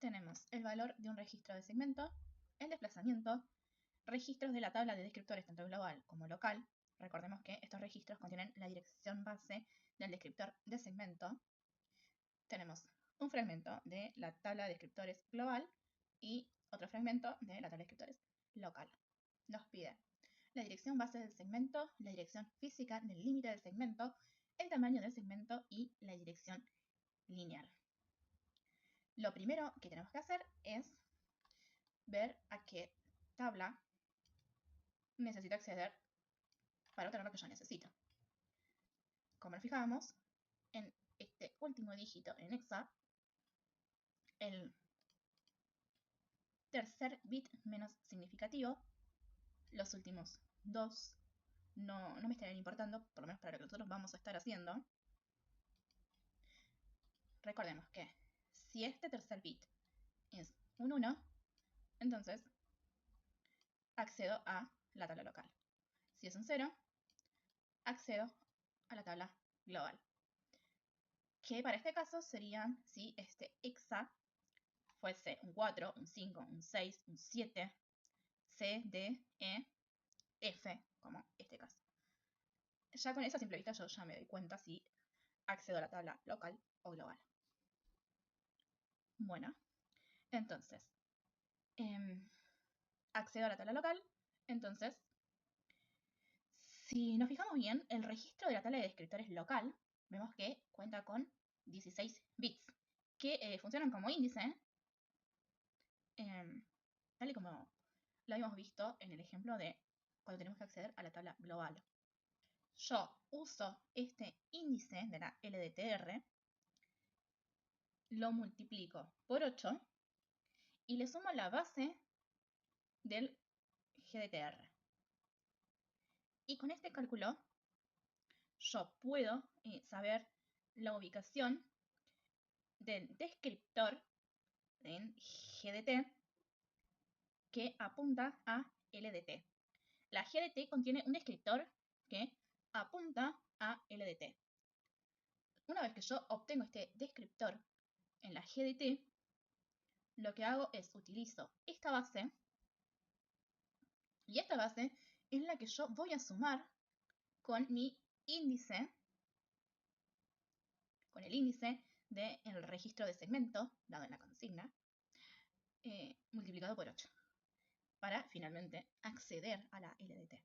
tenemos el valor de un registro de segmento, el desplazamiento, registros de la tabla de descriptores tanto global como local. Recordemos que estos registros contienen la dirección base del descriptor de segmento. Tenemos un fragmento de la tabla de descriptores global y otro fragmento de la tabla de descriptores local. Nos pide la dirección base del segmento, la dirección física del límite del segmento, el tamaño del segmento y la dirección lineal. Lo primero que tenemos que hacer es ver a qué tabla necesito acceder para obtener lo que yo necesito. Como nos fijábamos, en este último dígito en hexa, el tercer bit menos significativo, los últimos dos no me estarían importando, por lo menos para lo que nosotros vamos a estar haciendo. Recordemos que si este tercer bit es un 1, entonces accedo a la tabla local. Si es un 0, accedo a la tabla global. Que para este caso serían si este hexa fuese un 4, un 5, un 6, un 7, C, D, E, F, como este caso. Ya con esa simple vista yo ya me doy cuenta si accedo a la tabla local o global. Bueno, entonces, accedo a la tabla local. Entonces, si nos fijamos bien, el registro de la tabla de descriptores local, vemos que cuenta con 16 bits, que funcionan como índice, tal y como lo habíamos visto en el ejemplo de cuando tenemos que acceder a la tabla global. Yo uso este índice de la LDTR, lo multiplico por 8 y le sumo la base del GDTR. Y con este cálculo yo puedo saber la ubicación del descriptor en GDT que apunta a LDT. La GDT contiene un descriptor que apunta a LDT. Una vez que yo obtengo este descriptor en la GDT, lo que hago es utilizo esta base y esta base es la que yo voy a sumar con mi índice, con el índice del registro de segmento dado en la consigna, multiplicado por 8, para finalmente acceder a la LDT.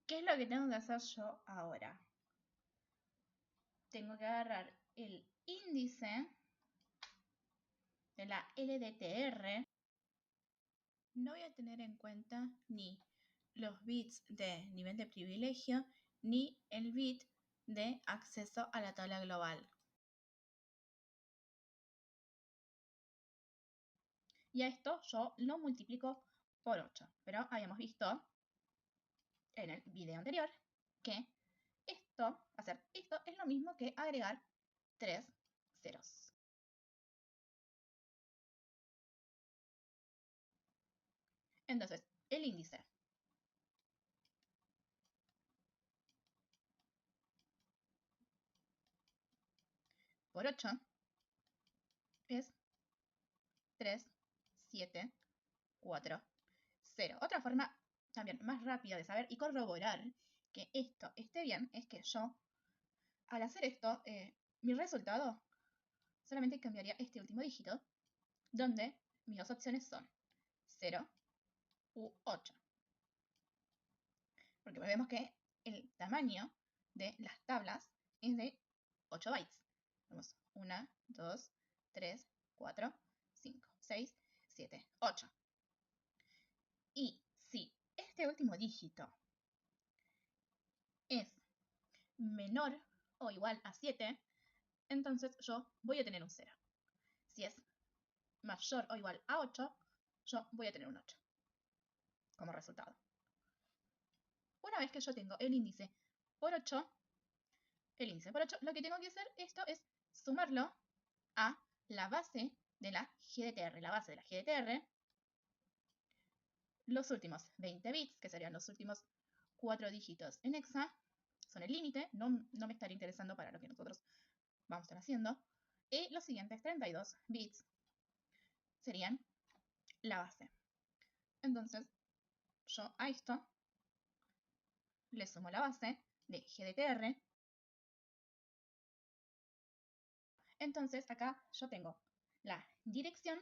¿Qué es lo que tengo que hacer yo ahora? Tengo que agarrar el índice de la LDTR. No voy a tener en cuenta ni los bits de nivel de privilegio ni el bit de acceso a la tabla global. Y a esto yo lo multiplico por 8. Pero habíamos visto en el video anterior que hacer esto es lo mismo que agregar 3 ceros. Entonces, el índice por 8 es 3, 7, 4, 0. Otra forma también más rápida de saber y corroborar que esto esté bien es que yo, al hacer esto, mi resultado solamente cambiaría este último dígito, donde mis dos opciones son 0 u 8. Porque vemos que el tamaño de las tablas es de 8 bytes. Tenemos 1, 2, 3, 4, 5, 6, 7, 8. Y si este último dígito es menor o igual a 7, entonces yo voy a tener un 0. Si es mayor o igual a 8, yo voy a tener un 8 como resultado. Una vez que yo tengo el índice por 8, lo que tengo que hacer esto es sumarlo a la base de la GDTR. La base de la GDTR, los últimos 20 bits, que serían los últimos 4 dígitos en hexa, son el límite, no me estaría interesando para lo que nosotros vamos a estar haciendo. Y los siguientes 32 bits serían la base. Entonces, yo a esto le sumo la base de GDTR. Entonces, acá yo tengo la dirección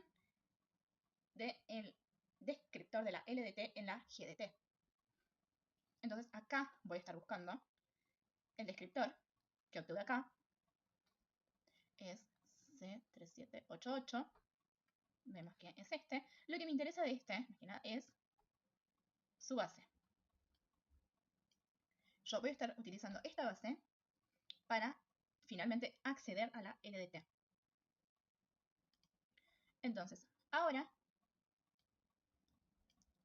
del descriptor de la LDT en la GDT. Entonces, acá voy a estar buscando el descriptor que obtuve acá. Es C3788. Vemos que es este. Lo que me interesa de este, es su base. Yo voy a estar utilizando esta base para finalmente acceder a la LDT. Entonces, ahora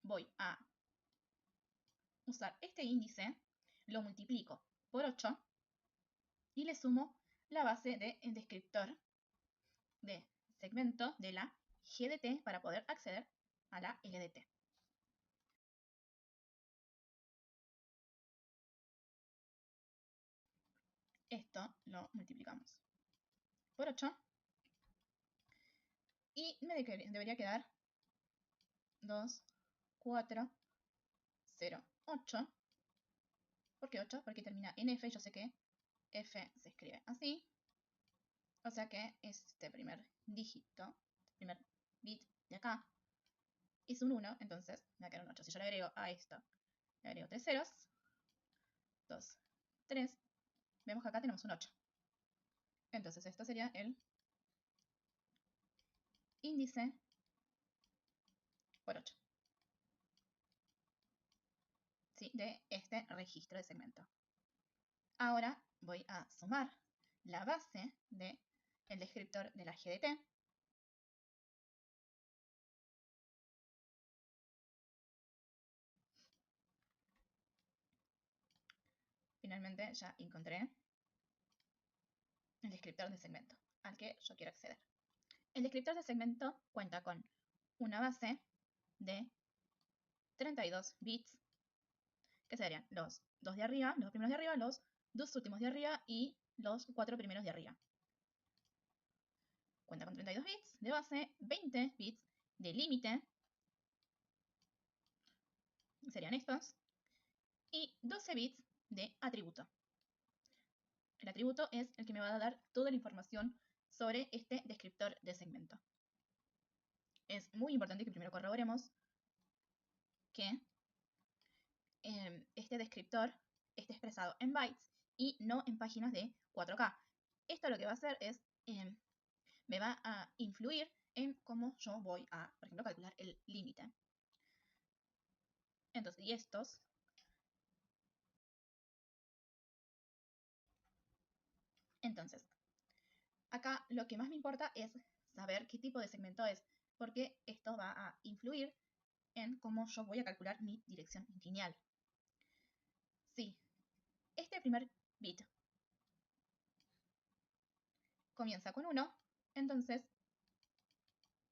voy a usar este índice, lo multiplico por 8 y le sumo la base del descriptor de segmento de la GDT para poder acceder a la LDT. Esto lo multiplicamos por 8 y me debería quedar 2, 4, 0, 8. ¿Por qué 8? Porque termina en F y yo sé que F se escribe así. O sea que este primer dígito, primer bit de acá, es un 1, entonces me va a quedar un 8. Si yo le agrego a esto, le agrego 3 ceros, 2, 3, vemos que acá tenemos un 8. Entonces esto sería el índice por 8. ¿Sí? De este registro de segmento. Ahora voy a sumar la base del descriptor de la GDT. Finalmente ya encontré el descriptor de segmento al que yo quiero acceder. El descriptor de segmento cuenta con una base de 32 bits, que serían los dos de arriba, los dos primeros de arriba, los dos últimos de arriba y los 4 primeros de arriba. Cuenta con 32 bits de base, 20 bits de límite, serían estos, y 12 bits de atributo. El atributo es el que me va a dar toda la información sobre este descriptor de segmento. Es muy importante que primero corroboremos que este descriptor esté expresado en bytes y no en páginas de 4K. Esto lo que va a hacer es, me va a influir en cómo yo voy a, por ejemplo, calcular el límite. Entonces, y estos Entonces, acá lo que más me importa es saber qué tipo de segmento es, porque esto va a influir en cómo yo voy a calcular mi dirección lineal. Si este primer bit comienza con 1, entonces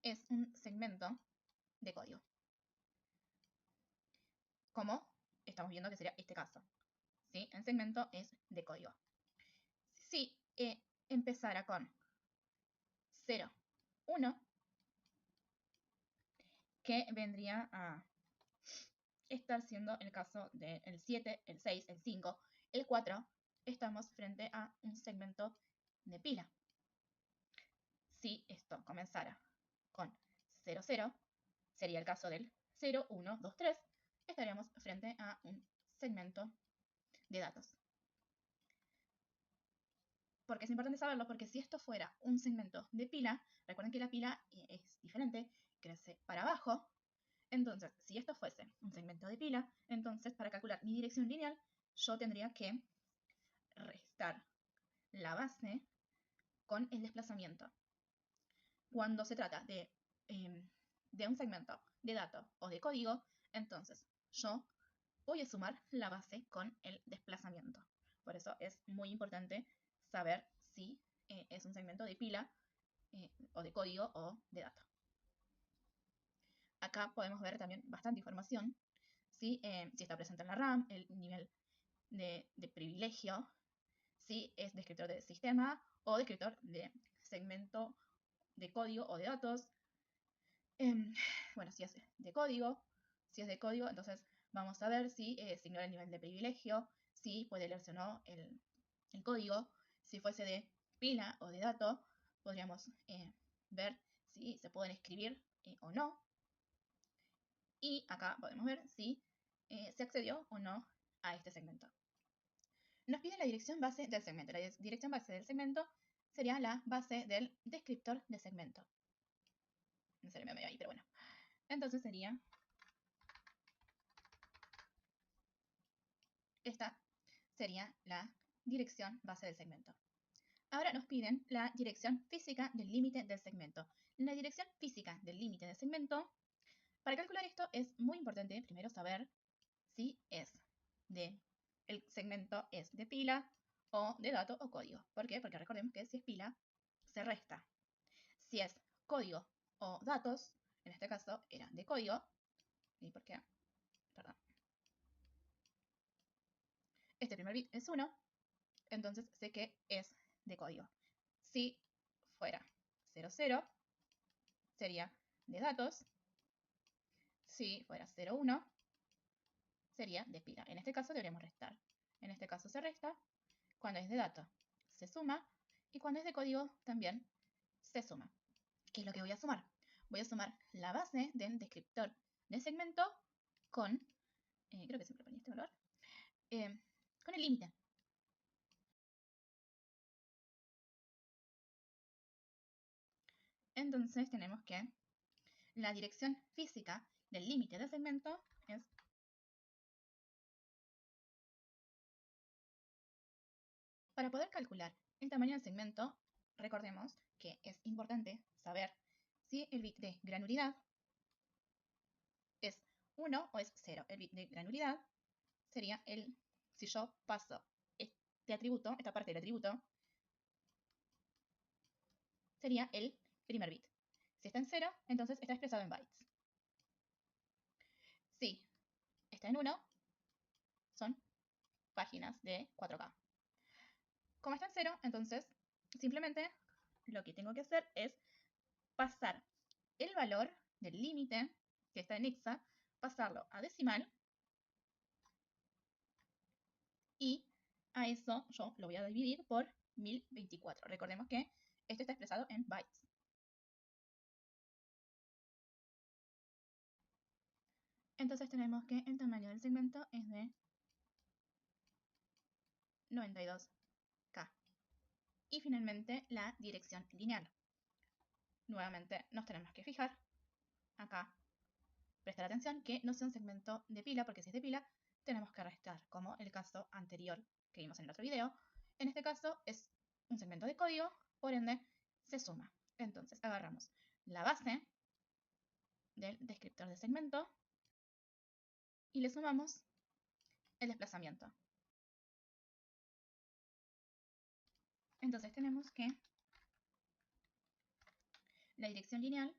es un segmento de código. Como estamos viendo que sería este caso. ¿Sí? El segmento es de código. Si empezara con 0, 1, que vendría a estar siendo el caso del 7, el 6, el 5, el 4, estamos frente a un segmento de pila. Si esto comenzara con 0, 0, sería el caso del 0, 1, 2, 3, estaríamos frente a un segmento de datos. Porque es importante saberlo, porque si esto fuera un segmento de pila, recuerden que la pila es diferente, crece para abajo. Entonces, si esto fuese un segmento de pila, entonces para calcular mi dirección lineal, yo tendría que restar la base con el desplazamiento. Cuando se trata de un segmento de datos o de código, entonces yo voy a sumar la base con el desplazamiento. Por eso es muy importante saber si es un segmento de pila o de código o de datos. Acá podemos ver también bastante información, ¿sí? Si está presente en la RAM, el nivel de privilegio, si es descriptor de sistema o descriptor de segmento de código o de datos. Bueno, si es de código, entonces vamos a ver si se ignora el nivel de privilegio, si puede leerse o no el código. Si fuese de pila o de dato, podríamos ver si se pueden escribir o no. Y acá podemos ver si se accedió o no a este segmento. Nos pide la dirección base del segmento. La dirección base del segmento sería la base del descriptor de segmento. No se le me ahí, pero bueno. Entonces sería esta sería la dirección base del segmento. Ahora nos piden la dirección física del límite del segmento. La dirección física del límite del segmento, para calcular esto es muy importante primero saber si el segmento es de pila o de dato o código. ¿Por qué? Porque recordemos que si es pila, se resta. Si es código o datos, en este caso era de código, ¿y por qué? Perdón. Este primer bit es 1, entonces sé que es de código. Si fuera 00, sería de datos. Si fuera 01, sería de pila. En este caso deberíamos restar. En este caso se resta. Cuando es de datos se suma. Y cuando es de código también se suma. ¿Qué es lo que voy a sumar? Voy a sumar la base del descriptor de segmento con, creo que siempre ponía este valor, con el límite. Entonces tenemos que la dirección física del límite del segmento es para poder calcular el tamaño del segmento. Recordemos que es importante saber si el bit de granularidad es 1 o es 0. El bit de granularidad sería si yo paso este atributo, esta parte del atributo, sería el primer bit. Si está en 0, entonces está expresado en bytes. Si está en 1, son páginas de 4K. Como está en 0, entonces simplemente lo que tengo que hacer es pasar el valor del límite que está en hexa, pasarlo a decimal, y a eso yo lo voy a dividir por 1024. Recordemos que esto está expresado en bytes. Entonces tenemos que el tamaño del segmento es de 92K. Y finalmente la dirección lineal. Nuevamente nos tenemos que fijar acá, prestar atención que no sea un segmento de pila, porque si es de pila tenemos que restar, como el caso anterior que vimos en el otro video. En este caso es un segmento de código, por ende se suma. Entonces agarramos la base del descriptor de segmento y le sumamos el desplazamiento. Entonces tenemos que la dirección lineal